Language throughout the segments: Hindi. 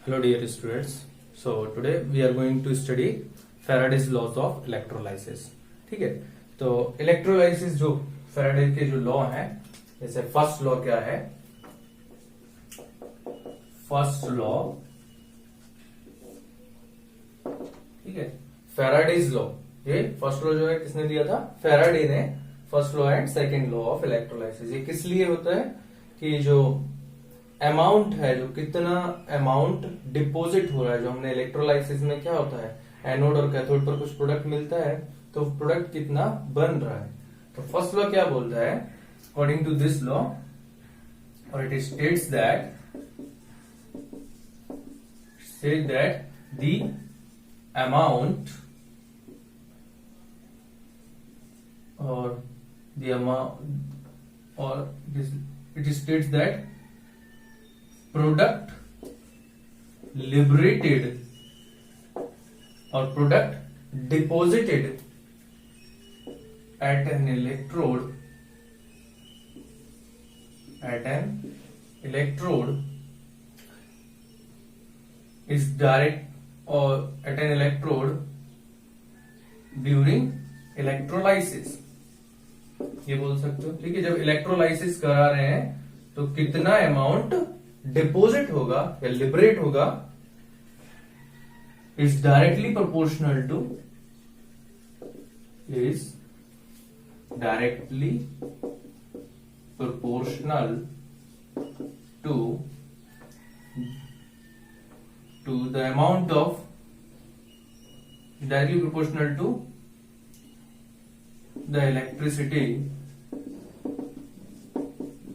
Hello dear students. So today we are going to study Faraday's laws of electrolysis. ठीक है, तो इलेक्ट्रोलाइसिस जो फैराडे के जो लॉ हैं, जैसे फर्स्ट लॉ क्या है, फर्स्ट लॉ, ठीक है, फैराडेज लॉ। ये फर्स्ट लॉ जो है किसने दिया था? फैराडे ने। First law and second law of electrolysis. ये किस लिए होता है कि जो अमाउंट है, जो कितना अमाउंट डिपॉजिट हो रहा है, जो हमने इलेक्ट्रोलाइसिस में क्या होता है, एनोड और कैथोड पर कुछ प्रोडक्ट मिलता है, तो प्रोडक्ट कितना बन रहा है। तो फर्स्ट लॉ क्या बोलता है, अकॉर्डिंग टू दिस लॉ, और it states that the amount और the amount or it states that product liberated or product deposited at an electrode is direct or at an electrode during electrolysis। ये बोल सकते हो, ठीक है। जब इलेक्ट्रोलाइसिस करा रहे हैं तो कितना अमाउंट डिपॉजिट होगा या लिबरेट होगा, is directly proportional to the amount of, directly proportional to the electricity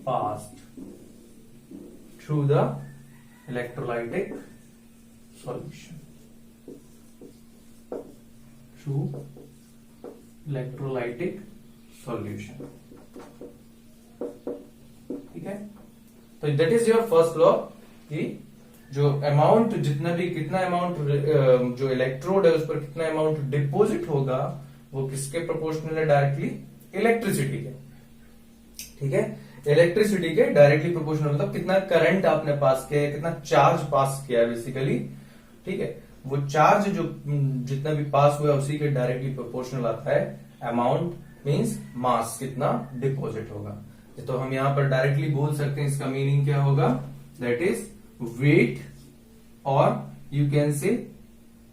passed through the electrolytic solution, ठीक है। तो that is your first law कि जो अमाउंट, जितना भी कितना अमाउंट जो इलेक्ट्रोड है उस पर कितना अमाउंट डिपॉजिट होगा, वो किसके प्रोपोर्शनल है? डायरेक्टली इलेक्ट्रिसिटी के, ठीक है। इलेक्ट्रिसिटी के डायरेक्टली प्रोपोर्शनल, मतलब कितना करंट आपने पास किया है, कितना चार्ज पास किया है बेसिकली, ठीक है। वो चार्ज जो जितना भी पास हुआ है उसी के डायरेक्टली प्रोपोर्शनल आता है। अमाउंट मींस मास, कितना डिपॉजिट होगा। तो हम यहां पर डायरेक्टली बोल सकते हैं, इसका मीनिंग क्या होगा, दैट इज वेट, और यू कैन से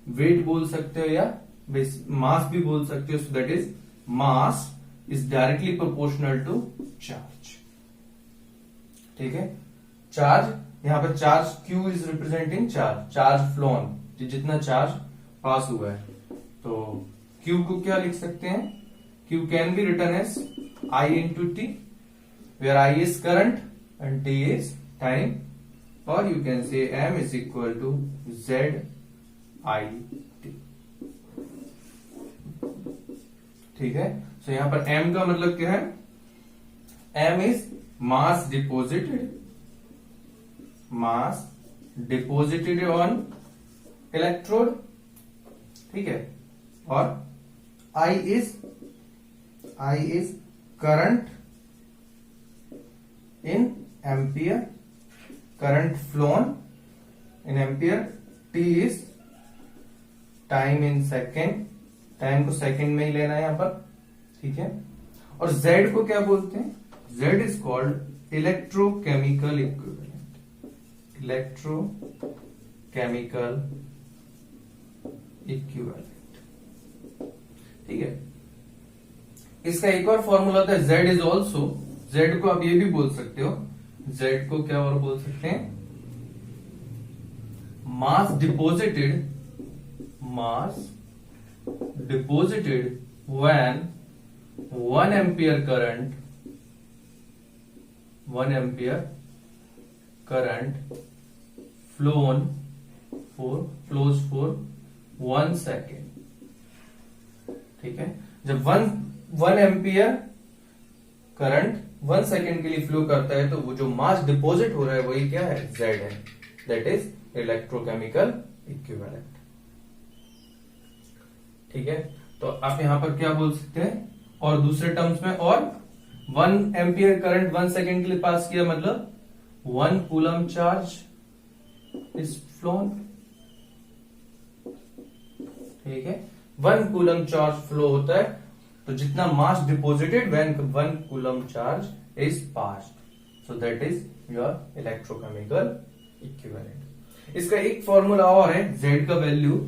वेट बोल सकते हो या मास भी बोल सकते हो। So that is mass is directly proportional to charge, ठीक है। चार्ज, यहां पर charge Q is representing charge flown, जितना चार्ज पास हुआ है। तो Q को क्या लिख सकते हैं? Q can be written as I into T, where I is current and T is time, or you can say M is equal to Z I T, ठीक है। सो यहां पर M का मतलब क्या है? M is mass deposited on electrode, ठीक है। और I is current in ampere, current flown in ampere, T is time in second, time को सेकंड में ही लेना है यहां पर, ठीक है। और Z को क्या बोलते हैं? Z is called electrochemical equivalent, ठीक है। इसका एक और फॉर्मूला होता है Z इज ऑल्सो, Z को आप ये भी बोल सकते हो, Z को क्या और बोल सकते हैं? मास deposited when 1 ampere current flows for 1 second, ठीक है। जब 1 एम्पियर करंट 1 सेकेंड के लिए फ्लो करता है, तो वो जो मास डिपॉजिट हो रहा है वही क्या है? Z है, दैट इज इलेक्ट्रोकेमिकल इक्विवेलेंट, ठीक है। तो आप यहां पर क्या बोल सकते हैं? और दूसरे टर्म्स में, और 1 एम्पियर करंट 1 सेकेंड के लिए पास किया, मतलब 1 कूलम चार्ज इज फ्लोन। ठीक है, 1 कूलम चार्ज फ्लो होता है, तो जितना mass deposited when 1 coulomb charge is passed, so that is your electrochemical equivalent. इसका एक फॉर्मूला और है, Z का वैल्यू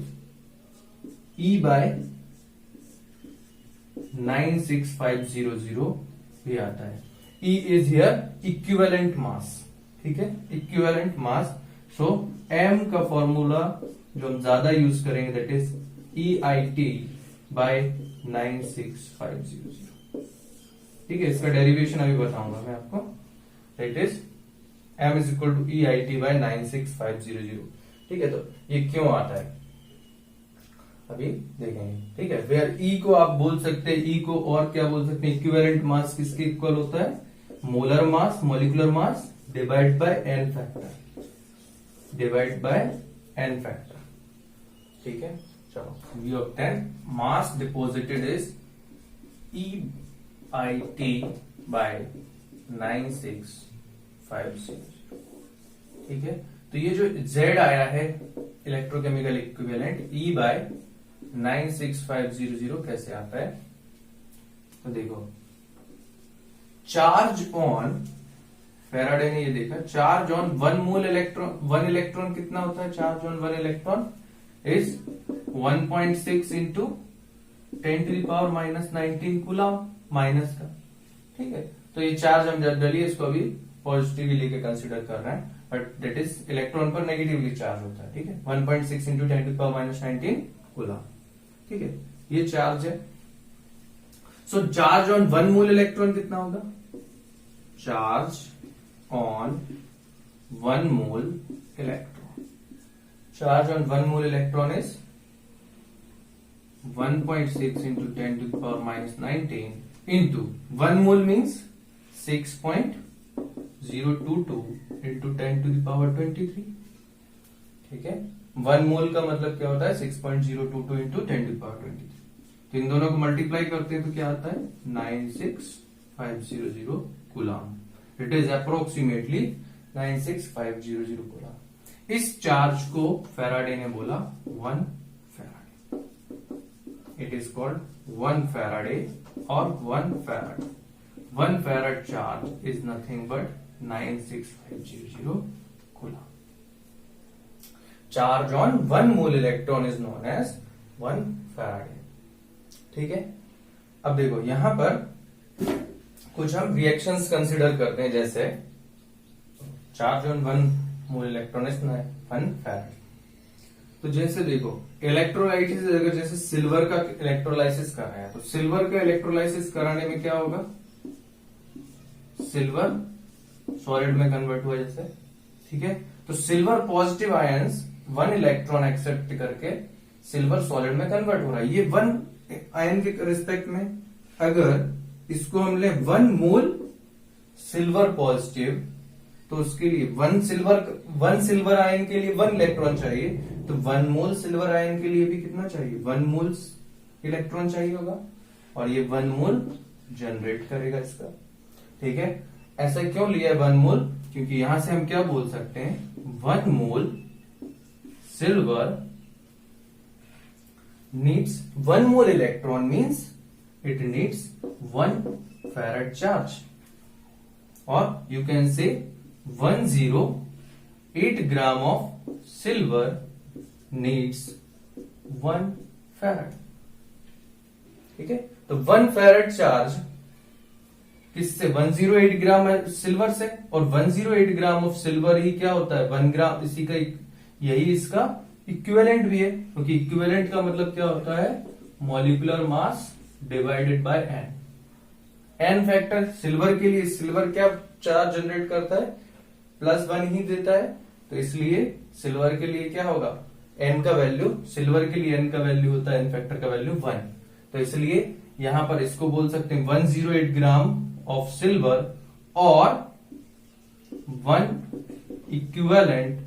E/96500 भी आता है। E is here equivalent mass. ठीक है, इक्विवेलेंट मास। सो M का फॉर्मूला जो हम ज्यादा यूज करेंगे दैट इज EIT/96500। ठीक है, इसका डेरिवेशन अभी बताऊंगा मैं आपको। That is M is equal to EIT/96500। ठीक है, तो ये क्यों आता है अभी देखेंगे। ठीक है, वेयर E को आप बोल सकते हैं, E को और क्या बोल सकते हैं, इक्विवेलेंट मास किसके इक्वल होता है, molar mass, molecular mass divide by n factor, divide by n factor. ठीक है, चलो we obtain mass deposited is EIT/96500। ठीक है, तो ये जो Z आया है इलेक्ट्रोकेमिकल इक्विवेलेंट E/96500 कैसे आता है, तो देखो चार्ज ऑन, फैराडे ने ये देखा, charge on 1 mole electron, 1 electron कितना होता है, charge on 1 electron is 1.6 into 10⁻⁻19 coulomb minus का। ठीक है, तो ये चार्ज हम जब डलिए इसको अभी पॉजिटिवली लेके कंसिडर कर रहे हैं, बट दैट इज इलेक्ट्रॉन पर नेगेटिवली चार्ज होता है। ठीक है, 1.6 इंटू 10⁻⁻19 कूलम। ठीक है, ये चार्ज है। सो चार्ज ऑन 1 मोल इलेक्ट्रॉन कितना होगा, charge on 1 mole electron, charge on 1 mole electron is 1.6 into 10⁻⁻19 into 1 mole means 6.022 into 10⁻23। ठीक है, 1 मोल का मतलब क्या होता है, 6.022 into 10⁻23। तो इन दोनों को मल्टीप्लाई करते हैं तो क्या आता है, 96500 coulomb. It is approximately 96500 coulomb. इस चार्ज को फैराडे ने बोला 1 Faraday. It is called 1 Faraday और 1 farad. 1 farad charge is nothing but 96500 coulomb. Charge on 1 mole electron is known as 1 Faraday. ठीक है, अब देखो यहां पर कुछ हम रिएक्शंस कंसिडर करते हैं, जैसे charge on 1 mole electron is 1 farad. तो जैसे देखो इलेक्ट्रोलाइसिस, अगर जैसे सिल्वर का इलेक्ट्रोलाइसिस कर रहे हैं, तो सिल्वर का इलेक्ट्रोलाइसिस कराने में क्या होगा, सिल्वर सॉलिड में कन्वर्ट हुआ जैसे। ठीक है, तो silver positive ions 1 electron accept करके सिल्वर सॉलिड में कन्वर्ट हो रहा है। ये 1 आयन के रिस्पेक्ट में अगर इसको हम ले 1 मोल सिल्वर पॉजिटिव, तो उसके लिए 1 सिल्वर आयन के लिए 1 इलेक्ट्रॉन चाहिए, तो 1 मोल सिल्वर आयन के लिए भी कितना चाहिए, 1 मोल इलेक्ट्रॉन चाहिए होगा, और ये 1 मोल जनरेट करेगा इसका। ठीक है, ऐसा क्यों लिया 1 मोल, क्योंकि यहां से हम क्या बोल सकते हैं, 1 मोल silver needs 1 mole electron means it needs 1 farad charge, or you can say 108 gram of silver needs 1 farad। ठीक है, तो 1 farad चार्ज किससे, 108 ग्राम सिल्वर से, और 108 ग्राम ऑफ सिल्वर ही क्या होता है, 1 ग्राम, इसी का यही इसका इक्विवेलेंट भी है, क्योंकि इक्विवेलेंट का मतलब क्या होता है, molecular mass divided by n factor. Silver के लिए, सिल्वर क्या चार्ज जनरेट करता है, +1 ही देता है, तो इसलिए सिल्वर के लिए क्या होगा, n का वैल्यू, सिल्वर के लिए n का वैल्यू होता है n फैक्टर का वैल्यू 1, तो इसलिए यहां पर इसको बोल सकते हैं 108 ग्राम ऑफ सिल्वर और 1 equivalent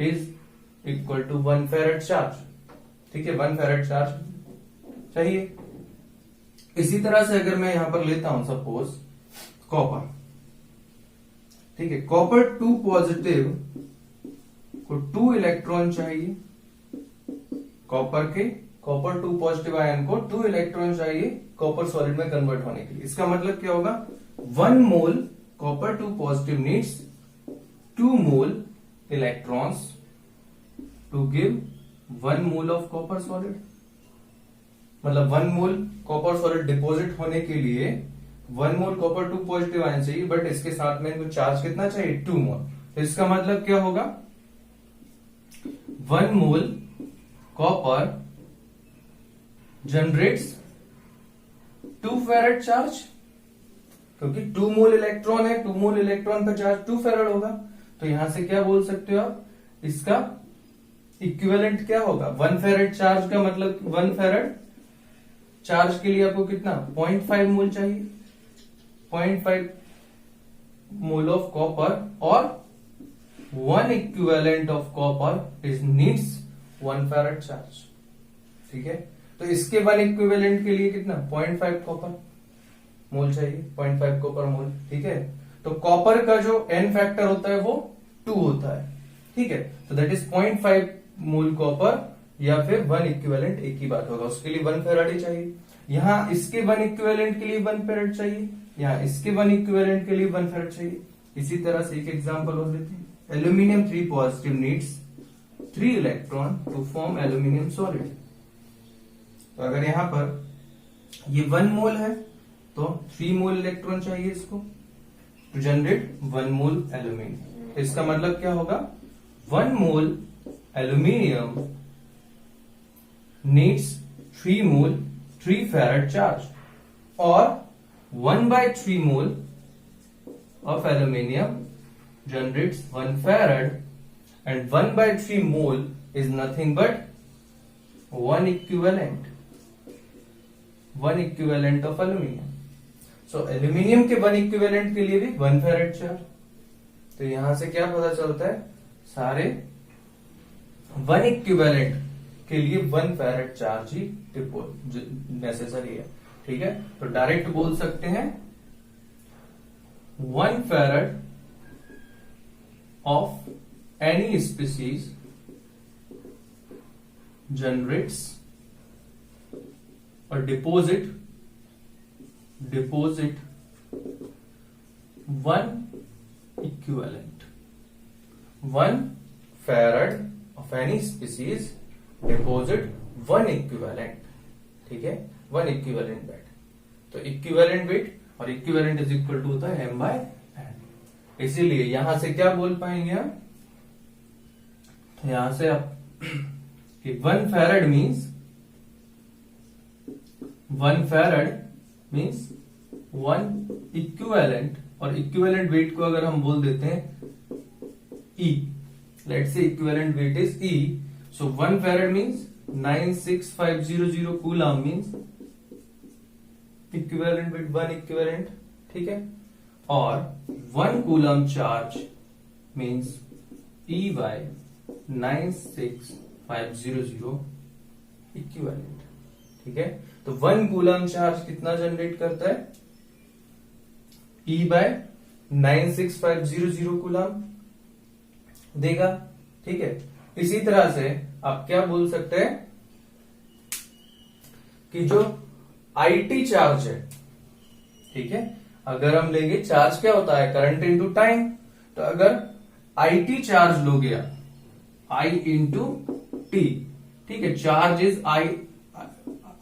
is equal to 1 farad charge. ठीक है, 1 फैराड चार्ज चाहिए। इसी तरह से अगर मैं यहां पर लेता हूं सपोज कॉपर, ठीक है, कॉपर 2 पॉजिटिव को 2 इलेक्ट्रॉन चाहिए, कॉपर 2 पॉजिटिव आयन को 2 इलेक्ट्रॉन चाहिए कॉपर सॉलिड में कन्वर्ट होने के लिए। इसका मतलब क्या होगा, 1 mole copper 2 positive needs 2 mole electrons to give 1 mole of copper solid. मतलब 1 मोल कॉपर सॉलिड डिपॉजिट होने के लिए 1 मोल कॉपर 2 पॉजिटिव आयन चाहिए, बट इसके साथ में इनको चार्ज कितना चाहिए, 2 मोल। तो इसका मतलब क्या होगा, 1 मोल कॉपर जनरेट्स 2 फेरेड चार्ज, क्योंकि 2 मोल इलेक्ट्रॉन है, 2 मोल इलेक्ट्रॉन का चार्ज 2 फेरेड होगा। तो यहां से क्या बोल सकते हो आप, इसका इक्विवेलेंट क्या होगा, 1 फेरेड चार्ज का मतलब 1 फेरेड चार्ज के लिए आपको कितना 0.5 मोल चाहिए, 0.5 मोल ऑफ कॉपर, और 1 equivalent of copper is needs 1 फेरेड charge. ठीक है, तो इसके 1 इक्विवेलेंट के लिए कितना 0.5 कॉपर मोल चाहिए, 0.5 कॉपर मोल। ठीक है, तो कॉपर का जो n फैक्टर होता है वो 2 होता है। ठीक है, तो दैट इज 0.5 मोल कॉपर या फिर 1 इक्विवेलेंट, एक ही बात होगा, उसके लिए 1 फेराड ही चाहिए। यहां इसके 1 इक्विवेलेंट के लिए 1 फेराड चाहिए, यहां इसके 1 इक्विवेलेंट के लिए 1 फेराड चाहिए। इसी तरह से एक एग्जांपल और लेते हैं, aluminium 3 positive needs 3 electron to form aluminium solid. तो अगर यहां पर ये 1 मोल है तो 3 मोल इलेक्ट्रॉन चाहिए इसको टू जनरेट 1 मोल एल्यूमिनियम। इसका मतलब क्या होगा, 1 मोल एल्यूमिनियम नीड्स 3 मोल 3 फेराड चार्ज, और 1/3 मोल of aluminium generates 1 farad, and 1/3 mole is nothing but 1 equivalent of aluminium. So aluminium के 1 equivalent के लिए भी 1 farad चार्ज। तो यहां से क्या पता चलता है, सारे 1 equivalent के लिए 1 farad चार्ज ही नेसेसरी है। ठीक है, तो डायरेक्ट बोल सकते हैं 1 farad of any species generates or deposit 1 equivalent. 1 farad of any species deposit 1 equivalent. ठीक है, 1 equivalent weight। तो equivalent weight और equivalent इज इक्वल टू होता है m/n। इसीलिए यहां से क्या बोल पाएंगे हम, तो यहां से आप कि 1 farad मीन्स 1 इक्विवेलेंट, और इक्विवेलेंट वेट को अगर हम बोल देते हैं E, let's say equivalent weight is E, so 1 farad means 96500 coulomb means equivalent weight 1 equivalent. ठीक है, और 1 coulomb charge means E by 96500 equivalent. ठीक है, तो 1 कूलम चार्ज कितना जनरेट करता है, E by 96500 कूलम देगा। ठीक है, इसी तरह से आप क्या बोल सकते हैं कि जो IT चार्ज है, ठीक है, अगर हम लेंगे चार्ज क्या होता है, करंट इंटू टाइम। तो अगर IT चार्ज लोगे आप, I इंटू टी, ठीक है, चार्ज इज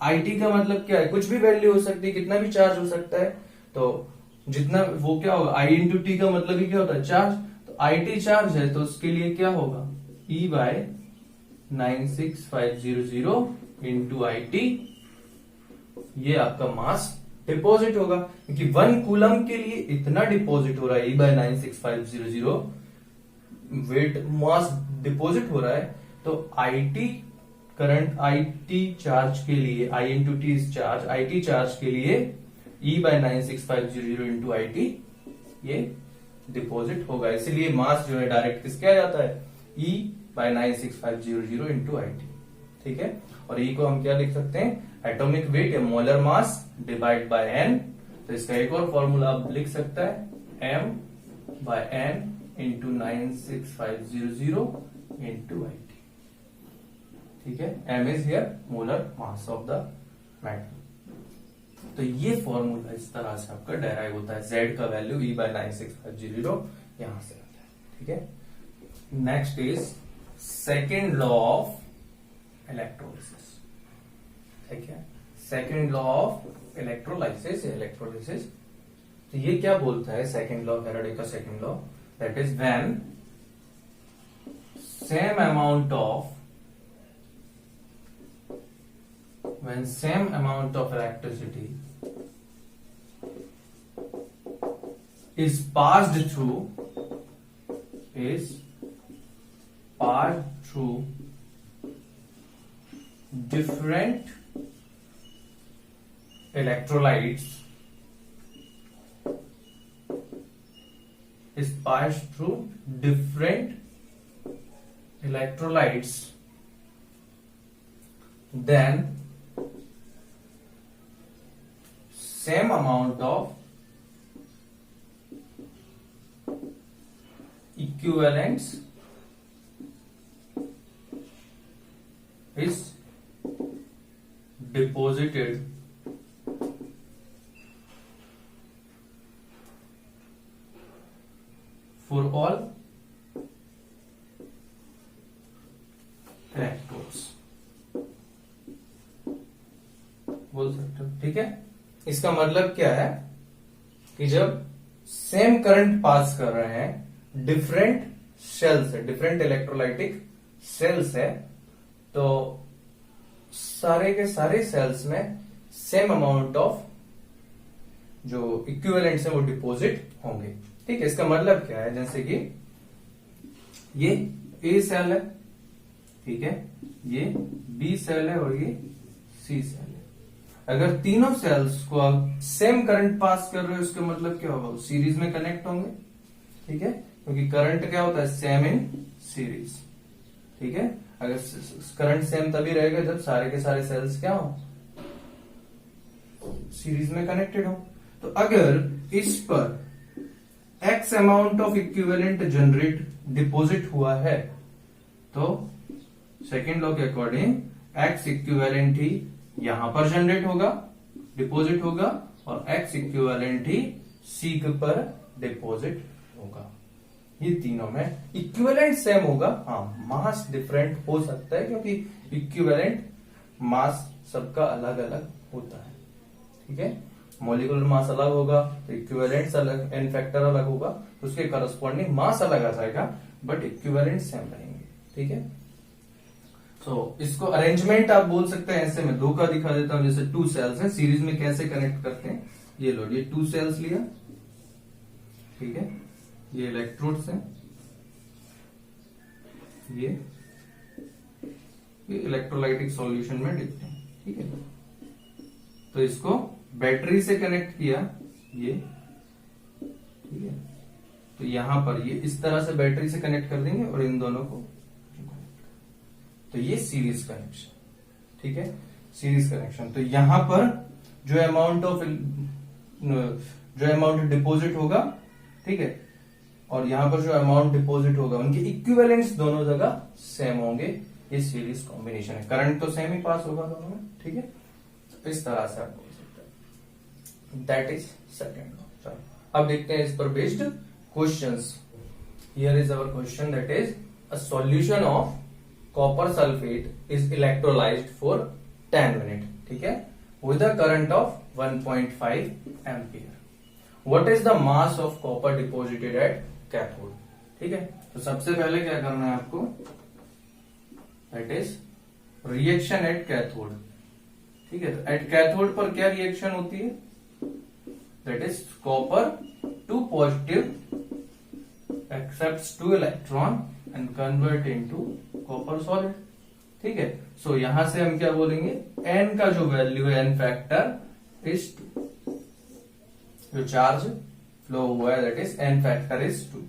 IT का मतलब क्या है, कुछ भी वैल्यू हो सकती है, कितना भी चार्ज हो सकता है। तो जितना वो क्या होगा, I इंटू टी का मतलब ही क्या होता है, चार्ज। तो IT चार्ज है तो उसके लिए क्या होगा, E by 96500 इंटू IT, ये आपका मास डिपॉजिट होगा, क्योंकि 1 कूलम के लिए इतना डिपॉजिट हो रहा है, E by 96500 weight mass deposit हो रहा है। तो IT करंट IT चार्ज के लिए, I into T is charge, IT charge के लिए E by 96500 इंटू IT ये डिपॉजिट होगा। इसलिए मास जो है डायरेक्ट किसके आ जाता है, E by 96500 इंटू IT। ठीक है, और E को हम क्या लिख सकते हैं, एटॉमिक वेट या molar mass divide by n। तो इसका एक और फॉर्मूला आप लिख सकता है, m by n into 96500 into IT. ठीक है, m is here molar mass of the metal. तो ये फॉर्मूला इस तरह से आपका डेराइव होता है, Z का वैल्यू E/9650 यहां से आता है। ठीक है, next is second law of electrolysis. ठीक है, सेकेंड लॉ ऑफ इलेक्ट्रोलाइसिस। तो ये क्या बोलता है सेकेंड लॉ, फैराडे का second law, that is when same amount of electricity is passed through different electrolytes, then same amount of equivalents is deposited for all electrodes बोल सकते हो। ठीक है, इसका मतलब क्या है कि जब सेम करंट पास कर रहे हैं डिफरेंट शेल्स है, डिफरेंट इलेक्ट्रोलाइटिक सेल्स है, तो सारे के सारे सेल्स में सेम अमाउंट ऑफ जो इक्विवेलेंट्स है वो डिपॉजिट होंगे। ठीक है, इसका मतलब क्या है, जैसे कि ये ए सेल है, ठीक है, ये बी सेल है और ये सी सेल है। अगर तीनों सेल्स को आप सेम करंट पास कर रहे हो, उसका मतलब क्या होगा, सीरीज में कनेक्ट होंगे। ठीक है, क्योंकि करंट क्या होता है, सेम इन सीरीज। ठीक है, अगर करंट सेम तभी रहेगा जब सारे के सारे सेल्स क्या हो, सीरीज में कनेक्टेड हो। तो अगर इस पर x amount of equivalent generate deposit हुआ है, तो सेकेंड लॉ के अकॉर्डिंग एक्स इक्विवेलेंट ही यहां पर जनरेट होगा, डिपॉजिट होगा, और एक्स इक्विवेलेंट ही सी पर डिपॉजिट होगा। ये तीनों में इक्विवेलेंट सेम होगा, हाँ मास डिफरेंट हो सकता है, क्योंकि इक्विवेलेंट मास सबका अलग अलग होता है। ठीक है, मॉलिक्यूलर मास अलग होगा तो इक्विवेलेंट्स अलग, एन फैक्टर अलग होगा, तो उसके करस्पॉन्डिंग मास अलग आ जाएगा, बट इक्विवेलेंट सेम रहेंगे। ठीक है, तो इसको अरेंजमेंट आप बोल सकते हैं ऐसे, मैं दो का दिखा देता हूं। जैसे टू सेल्स हैं, सीरीज में कैसे कनेक्ट करते हैं, ये लो, ये टू सेल्स लिया, ठीक है, ये इलेक्ट्रोड्स हैं, ये इलेक्ट्रोलाइटिक सॉल्यूशन में डिपते हैं। ठीक है, तो इसको बैटरी से कनेक्ट किया, ये ठीक है, तो यहां पर ये इस तरह से बैटरी से कनेक्ट कर देंगे और इन दोनों को, तो ये सीरीज कनेक्शन। ठीक है, सीरीज कनेक्शन। तो यहां पर जो अमाउंट डिपॉजिट होगा, ठीक है, और यहां पर जो अमाउंट डिपॉजिट होगा, उनके इक्विवेलेंट्स दोनों जगह सेम होंगे। ये सीरीज कॉम्बिनेशन है, करंट तो सेम ही पास होगा दोनों में। ठीक है, तो इस तरह से आप बोल सकते हैं, दैट इज सेकेंड लॉ। चलो अब देखते हैं इस पर based questions. Here is our question, that is a solution of copper sulfate is electrolyzed for 10 minutes, ठीक है, with a current of 1.5 ampere. What is the mass of copper deposited at cathode? ठीक है, तो सबसे पहले क्या करना है आपको, that is reaction at cathode। ठीक है, तो at cathode पर क्या रिएक्शन होती है, that is copper 2 positive accepts 2 electron and convert into copper solid। ठीक है, सो यहां से हम क्या बोलेंगे, n का जो वैल्यू है, n फैक्टर इज 2, जो चार्ज फ्लो हुआ है that is n factor is 2,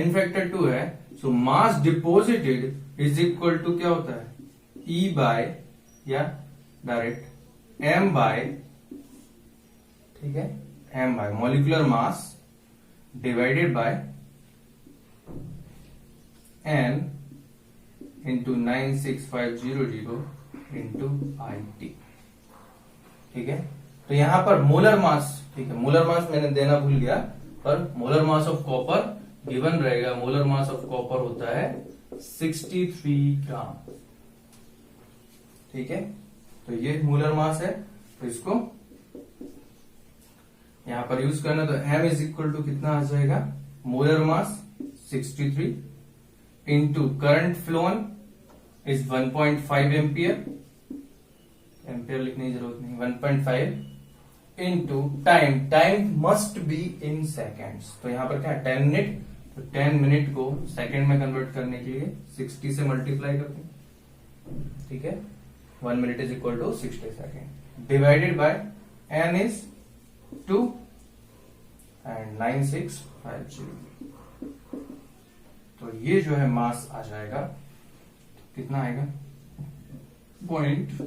n factor 2 है, सो मास डिपोजिटेड इज इक्वल टू क्या होता है, E बाय, या डायरेक्ट m बाय, ठीक है, m bye molecular mass divided by n into 96500 into IT। ठीक है, तो यहां पर मोलर मास, ठीक है, मोलर मास मैंने देना भूल गया, पर molar mass of copper given रहेगा। मोलर मास ऑफ कॉपर होता है 63 ग्राम। ठीक है, तो ये मोलर मास है, तो इसको यहां पर यूज करना। तो m इज इक्वल टू कितना आ जाएगा, molar mass 63 into current phloem is 1.5 ampere, ampere लिखने की जरूरत नहीं, 1.5 into time, time must be in seconds. तो यहां पर क्या है 10 मिनट, तो 10 मिनट को सेकेंड में कन्वर्ट करने के लिए 60 से मल्टीप्लाई करते हैं। ठीक है, 1 minute is equal to 60 second divided by n is 2 and 9650। तो ये जो है मास आ जाएगा, कितना आएगा 0.10,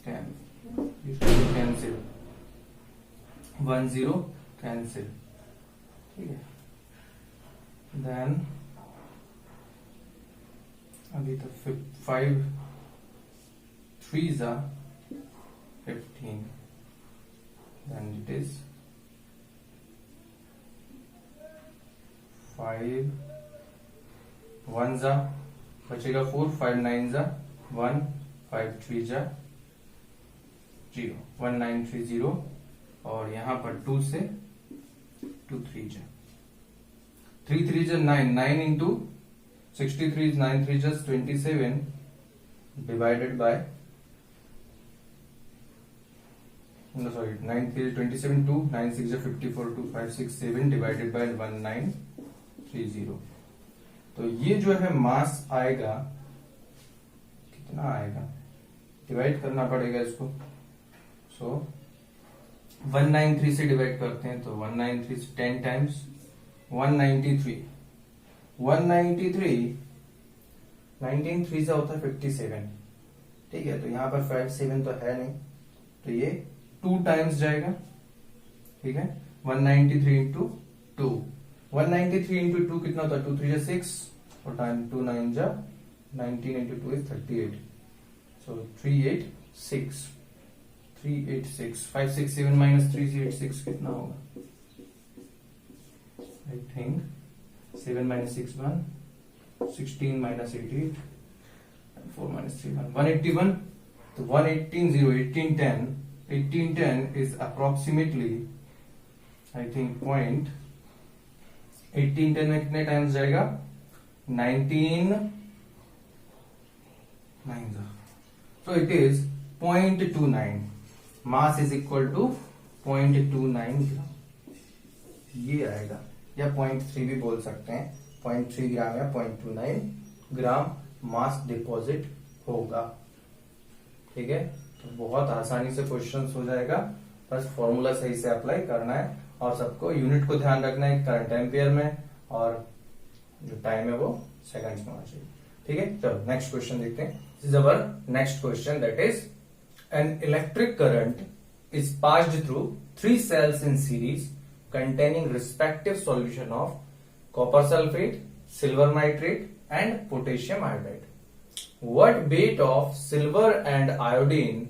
कैंसिल 10 कैंसिल। ठीक है, देन अभी तो 5 3s are 15, then it is 5 1s are बचेगा 4, 5 9s are 1, 5 3s are 0, 1930, और यहां पर 2 से 2 3s are 3 3s are 9, 9 into 63 is 9 3s is 27 divided by, no sorry, 9 3 is 27, 2 9 6 is 54, 2 5 6 7 divided by 1930। तो ये जो है मास आएगा, कितना आएगा, डिवाइड करना पड़ेगा इसको। सो 193 से डिवाइड करते हैं, तो 193 से 10 टाइम्स 193, 193 19 3 से होता है 57। ठीक है, तो यहां पर 57 तो है नहीं, तो ये 2 टाइम्स जाएगा। ठीक है, 193 इंटू 2, 193 इंटू 2 कितना होता है, 2 3 6 और टाइम 2 9 जा 19 इंटू 2 इज 38, सो 386, 5 6 7 माइनस 386 कितना होगा, I think 7 minus 6 1, 16 minus 88, 4 minus 3 1, 181। तो 118 0 1810, 1810 is approximately I think point, 1810 में कितने टाइम्स जाएगा, 19 9, so it is 0.29, mass is equal to 0.29 ग्राम, ये आएगा, या 0.3 भी बोल सकते हैं, 0.3 ग्राम या 0.29 ग्राम मास डिपॉजिट होगा। ठीक है, तो बहुत आसानी से क्वेश्चंस हो जाएगा, बस फॉर्मूला सही से अप्लाई करना है, और सबको यूनिट को ध्यान रखना है, करंट एम्पियर में, और जो टाइम है वो सेकंड्स में होना चाहिए। ठीक है, चलो नेक्स्ट क्वेश्चन देखते हैं। This is our next question, that is an electric current is passed through 3 cells in series containing respective solution of copper sulfate, silver nitrate and potassium iodide. What weight of silver and iodine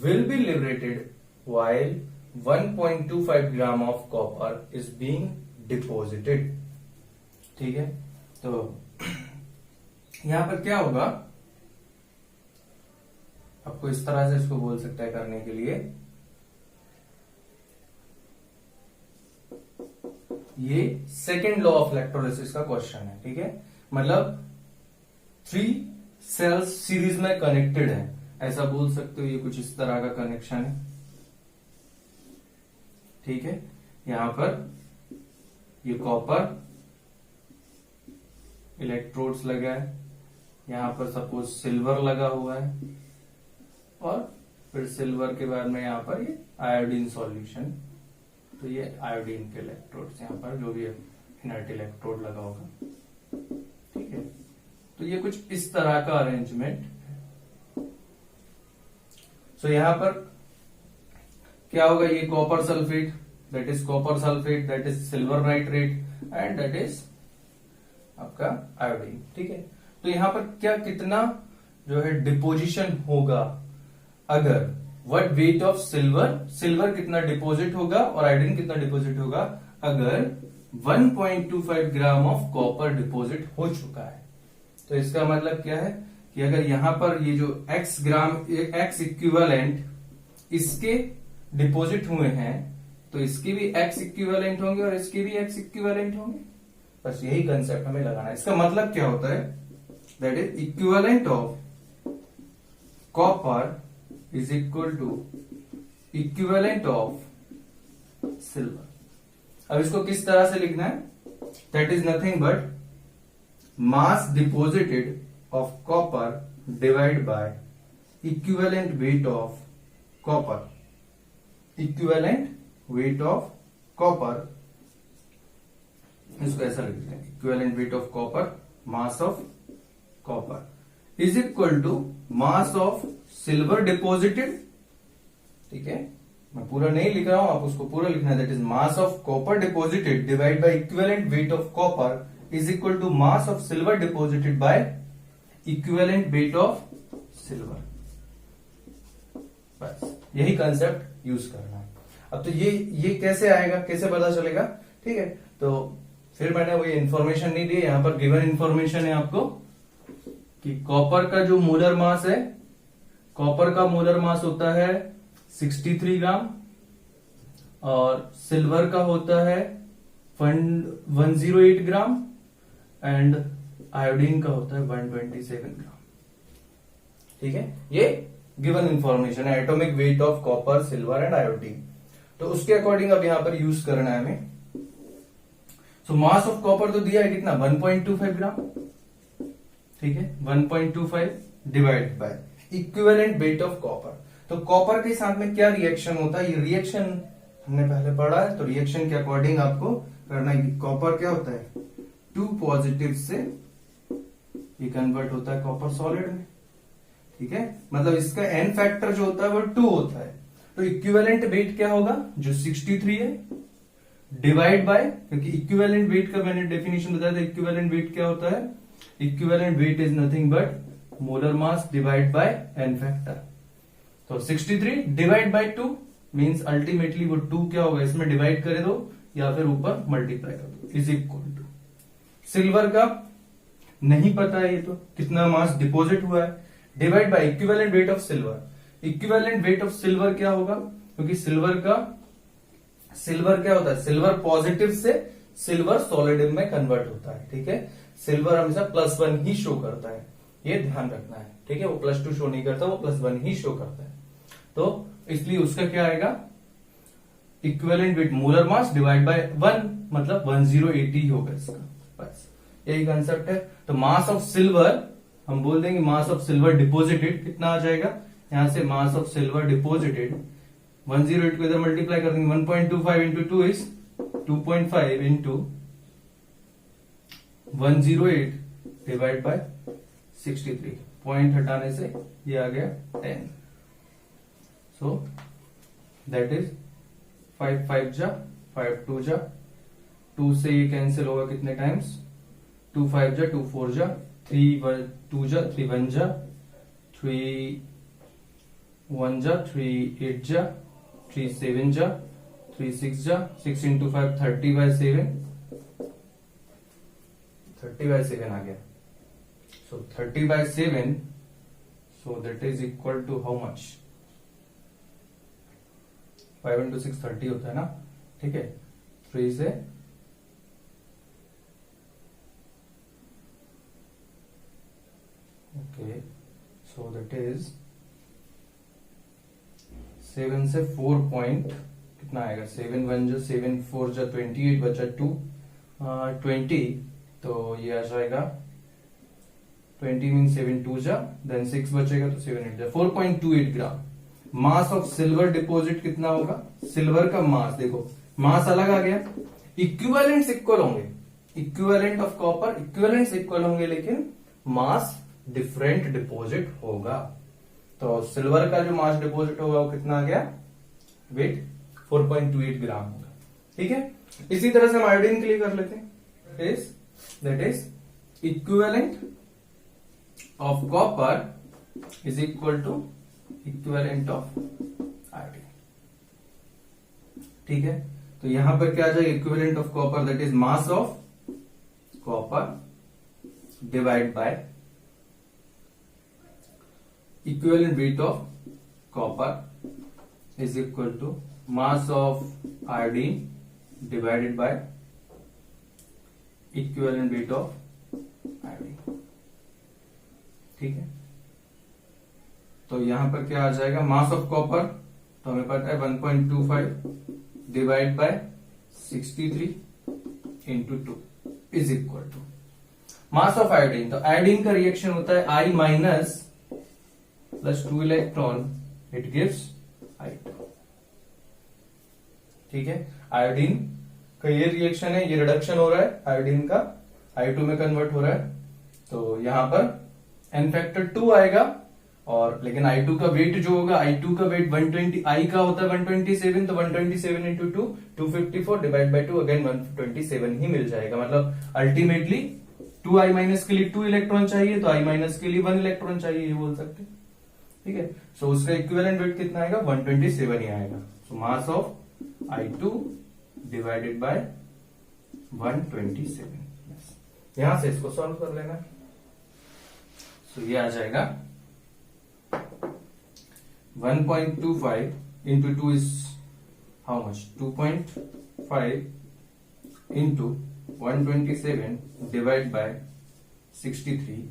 will be liberated while 1.25 gram of copper is being deposited? ठीक है, तो यहां पर क्या होगा, आपको इस तरह से इसको बोल सकता है करने के लिए, ये सेकेंड लॉ ऑफ इलेक्ट्रोलिसिस का क्वेश्चन है। ठीक है, मतलब 3 cells सीरीज में कनेक्टेड है, ऐसा बोल सकते हो, ये कुछ इस तरह का कनेक्शन है। ठीक है, यहां पर ये कॉपर इलेक्ट्रोड्स लगा है, यहां पर सपोज सिल्वर लगा हुआ है, और फिर सिल्वर के बाद में यहां पर ये आयोडीन सॉल्यूशन, तो ये आयोडीन के इलेक्ट्रोड्स यहां पर जो भी इनर्ट इलेक्ट्रोड लगा होगा। ठीक है, तो ये कुछ इस तरह का अरेंजमेंट। सो यहां पर क्या होगा, ये copper sulphate, that is copper sulphate, that is silver nitrate, and that is आपका आयोडीन। ठीक है, तो यहां पर क्या कितना जो है डिपोजिशन होगा, अगर what wait of silver, silver कितना डिपॉजिट होगा और आयोडीन कितना डिपॉजिट होगा अगर 1.25 ग्राम ऑफ कॉपर डिपॉजिट हो चुका है। तो इसका मतलब क्या है कि अगर यहां पर ये जो x ग्राम x इक्विवेलेंट इसके डिपॉजिट हुए हैं तो इसके भी x इक्विवेलेंट होंगे और इसके भी x इक्विवेलेंट होंगे। बस यही कंसेप्ट हमें लगाना है। इसका मतलब क्या होता है, that is equivalent of copper is equal to equivalent of silver. अब इसको किस तरह से लिखना है, that is nothing but mass deposited of copper divided by equivalent weight of copper, equivalent weight of copper, इसको ऐसा लिखते हैं equivalent weight of copper, mass of copper is equal to mass of silver deposited। ठीक है, मैं पूरा नहीं लिख रहा हूं, आप उसको पूरा लिखना है, that is mass of copper deposited divide by equivalent weight of copper is equal to mass of silver deposited by equivalent weight of silver. बस यही कंसेप्ट यूज करना है। अब तो ये कैसे आएगा, कैसे पता चलेगा, ठीक है, तो फिर मैंने वही इंफॉर्मेशन नहीं दी, यहां पर गिवन इंफॉर्मेशन है आपको कि कॉपर का जो मोलर मास है, कॉपर का मोलर मास होता है 63 ग्राम और सिल्वर का होता है 108 ग्राम एंड आयोडीन का होता है 127 ग्राम। ठीक है, ये गिवन इंफॉर्मेशन है, atomic weight of copper, silver and iodine. तो उसके अकॉर्डिंग अब यहां पर यूज करना है हमें। सो मास ऑफ कॉपर तो दिया है कितना, 1.25 ग्राम। ठीक है, 1.25 divide by equivalent weight of copper. तो कॉपर के साथ में क्या रिएक्शन होता है, ये रिएक्शन हमने पहले पढ़ा है, तो रिएक्शन के अकॉर्डिंग आपको करना है कि कॉपर क्या होता है, 2 पॉजिटिव से ये कन्वर्ट होता है कॉपर सॉलिड में। ठीक है, मतलब इसका एन फैक्टर जो होता है वो 2 होता है। तो इक्विवेलेंट वेट क्या होगा, जो 63 है डिवाइड बाय, क्योंकि इक्विवेलेंट वेट का मैंने डेफिनेशन बताया था, इक्विवेलेंट वेट क्या होता है, equivalent weight is nothing but molar mass divide by n factor. तो 63 डिवाइड बाय 2 मींस अल्टीमेटली वो 2 क्या होगा, इसमें डिवाइड करे दो या फिर ऊपर मल्टीप्लाई कर दो, इज इक्वल टू सिल्वर का नहीं पता है ये तो कितना मास डिपॉजिट हुआ है, divide by equivalent weight of silver. Equivalent weight of silver क्या होगा, क्योंकि सिल्वर क्या होता है, सिल्वर पॉजिटिव से सिल्वर सॉलिड में कन्वर्ट होता है। ठीक है, सिल्वर हमेशा +1 ही शो करता है, ये ध्यान रखना है। ठीक है, वो +2 शो नहीं करता, वो +1 ही शो करता है। तो इसलिए उसका क्या आएगा, equivalent weight molar mass divide bye 1 मतलब 1080 होगा इसका। बस यही कंसेप्ट है। तो मास ऑफ सिल्वर हम बोल देंगे मास ऑफ सिल्वर डिपॉजिटेड कितना आ जाएगा, यहां से मास ऑफ सिल्वर डिपॉजिटेड 108 को इधर मल्टीप्लाई कर देंगे, 1.25 into 2 is 2.5 into 108 divide by 63, point हटाने से ये आ गया 10। सो दैट इज 5 5 जा 5 2 जा 2 से ये कैंसिल होगा कितने टाइम्स, 2 5 जा 2 4 जा 3 2 जा 3 1 जा 3 1 जा 3 8 जा 3 7 जा 3 6 जा 6 इंटू 5 30/7 30/7 आ गया। So 30/7 so that is equal to how much, 5 into 6 30 होता है ना। ठीक है, 3 से ओके, सो दैट इज 7 से 4 पॉइंट कितना आएगा, 7 1 जा 7 4 जा 28 बचा 2 20, तो ये आ जाएगा 20 मीन 7 2 जा देन 6 बचेगा तो 7 8 जा 4.28 ग्राम। मास ऑफ सिल्वर डिपॉजिट कितना होगा, सिल्वर का मास देखो, मास अलग आ गया, इक्विवेलेंट्स इक्वल होंगे, equivalent of copper equivalents equal होंगे लेकिन मास डिफरेंट डिपॉजिट होगा। तो सिल्वर का जो मास डिपॉजिट होगा वो कितना आ गया, वेट 4.28 ग्राम होगा। ठीक है, इसी तरह से हम आयोडीन के लिए कर लेते हैं, that is equivalent of copper is equal to equivalent of iodine. ठीक है, तो यहां पर क्या आ जाएगा, equivalent of copper that is mass of copper divide by equivalent weight of copper is equal to mass of iodine divided by equivalent weight of iodine. ठीक है, तो यहां पर क्या आ जाएगा, मास ऑफ कॉपर तो हमें पता है 1.25 divide by 63 into 2 is equal to mass of iodine. तो आयोडीन का रिएक्शन होता है I minus plus 2 electron, it gives I2। ठीक है, आयोडीन का ये रिएक्शन है, ये रिडक्शन हो रहा है, आयोडीन का I2 में कन्वर्ट हो रहा है, तो यहां पर n फैक्टर 2 आएगा। और लेकिन I2 का वेट जो होगा, I2 का वेट 120, I का होता है 127, तो 127 इंटू 2 254 डिवाइड बाई 2 अगेन 127 ही मिल जाएगा। मतलब अल्टीमेटली 2I माइनस के लिए 2 इलेक्ट्रॉन चाहिए, तो I माइनस के लिए 1 इलेक्ट्रॉन चाहिए, ये बोल सकते हैं। ठीक है, सो उसका इक्विवेलेंट वेट कितना आएगा, 127 ही आएगा। So mass of I2 divided by 127। यहां से इसको सॉल्व कर लेना। सो ये आ जाएगा 1.25 into 2 is how much, 2.5 into 127 divide by 63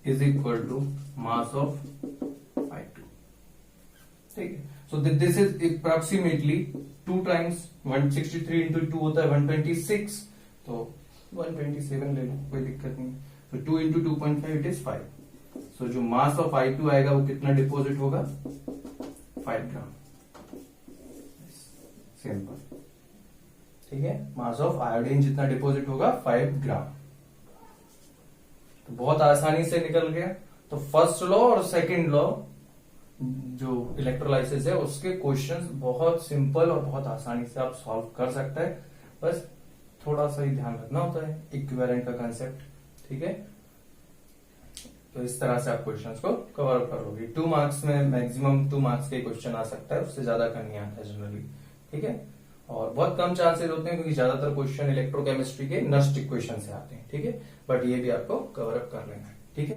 is equal to mass of I2। ठीक है, so this is approximately 2 times 163 into 2 होता है 126, तो 127 ले लो, कोई दिक्कत नहीं। तो 2 इंटू 2.5 इट इज 5। सो जो मास ऑफ I2 आएगा वो कितना डिपोजिट होगा, 5 ग्राम। सिंपल। ठीक है, मास ऑफ आयोडीन जितना डिपोजिट होगा 5 ग्राम। तो बहुत आसानी से निकल गया। तो फर्स्ट लॉ और सेकंड लॉ जो इलेक्ट्रोलाइसिस है उसके क्वेश्चंस बहुत सिंपल और बहुत आसानी से आप सॉल्व कर सकते हैं। बस थोड़ा सा ही ध्यान रखना होता है इक्विवेलेंट का कंसेप्ट। ठीक है, तो इस तरह से आप क्वेश्चंस को कवर अप करोगे। 2 मार्क्स में मैक्सिमम 2 मार्क्स के क्वेश्चन आ सकता है, उससे ज्यादा कम नहीं आता है जनरली। ठीक है, और बहुत कम चांसेस होते हैं क्योंकि ज्यादातर क्वेश्चन इलेक्ट्रोकेमिस्ट्री के नस्ट इक्वेशन से आते हैं। ठीक है, बट ये भी आपको कवर अप कर लेना है।